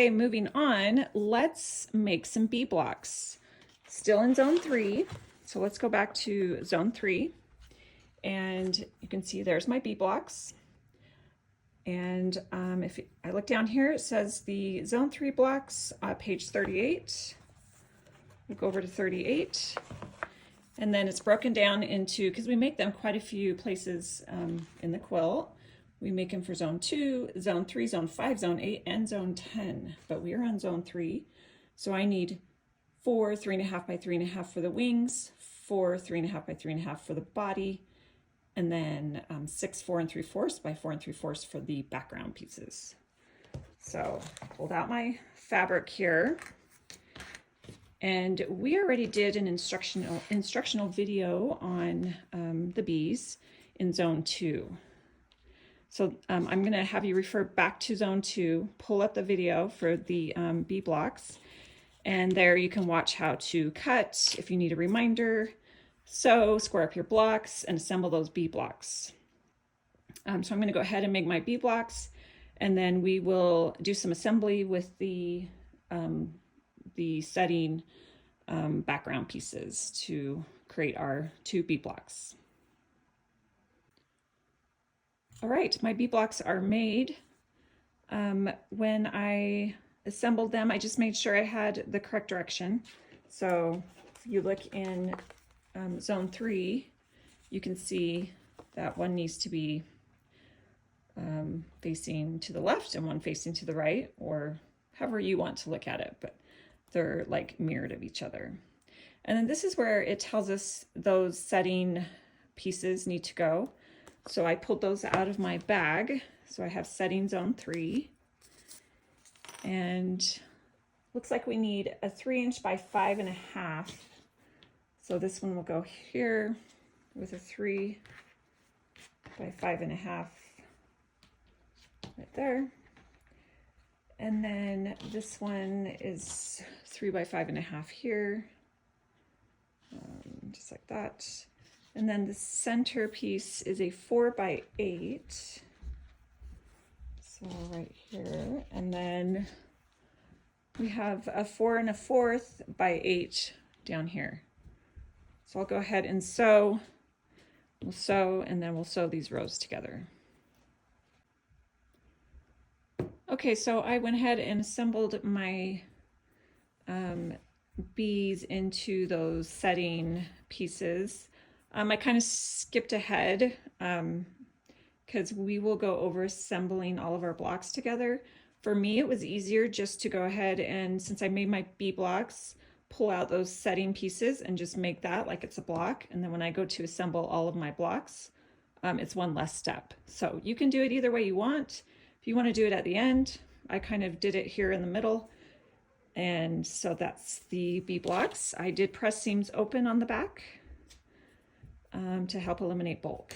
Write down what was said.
Okay, moving on, let's make some bee blocks. Still in zone 3, so let's go back to zone 3. And you can see there's my bee blocks. And if I look down here, it says the zone 3 blocks, page 38. We'll go over to 38. And then it's broken down into, because we make them quite a few places in the quilt. We make them for zone 2, zone 3, zone 5, zone 8, and zone 10. But we are on zone 3. So I need 4 3.5 by 3.5 for the wings, 4 3.5 by 3.5 for the body, and then 6 4 3/4 by 4 3/4 for the background pieces. So I pulled out my fabric here, and we already did an instructional video on the bees in zone 2. So I'm going to have you refer back to zone 2, pull up the video for the bee blocks, and there you can watch how to cut if you need a reminder, sew, square up your blocks, and assemble those bee blocks. So I'm going to go ahead and make my bee blocks, and then we will do some assembly with the setting background pieces to create our 2 bee blocks. All right, my bee blocks are made. When I assembled them, I just made sure I had the correct direction. So if you look in zone 3, you can see that one needs to be facing to the left and one facing to the right, or however you want to look at it, but they're like mirrored of each other. And then this is where it tells us those setting pieces need to go. So I pulled those out of my bag. So I have setting zone 3, and looks like we need a 3" by 5.5. So this one will go here with a 3 by 5.5 right there. And then this one is 3 by 5.5 here, just like that. And then the center piece is a 4 by 8. So right here. And then we have a 4 1/4 by 8 down here. So I'll go ahead and sew. We'll sew, and then we'll sew these rows together. Okay, so I went ahead and assembled my bees into those setting pieces. I kind of skipped ahead because we will go over assembling all of our blocks together. For me, it was easier just to go ahead and, since I made my bee blocks, pull out those setting pieces and just make that like it's a block. And then when I go to assemble all of my blocks, it's one less step. So you can do it either way you want. If you want to do it at the end, I kind of did it here in the middle. And so that's the bee blocks. I did press seams open on the back to help eliminate bulk.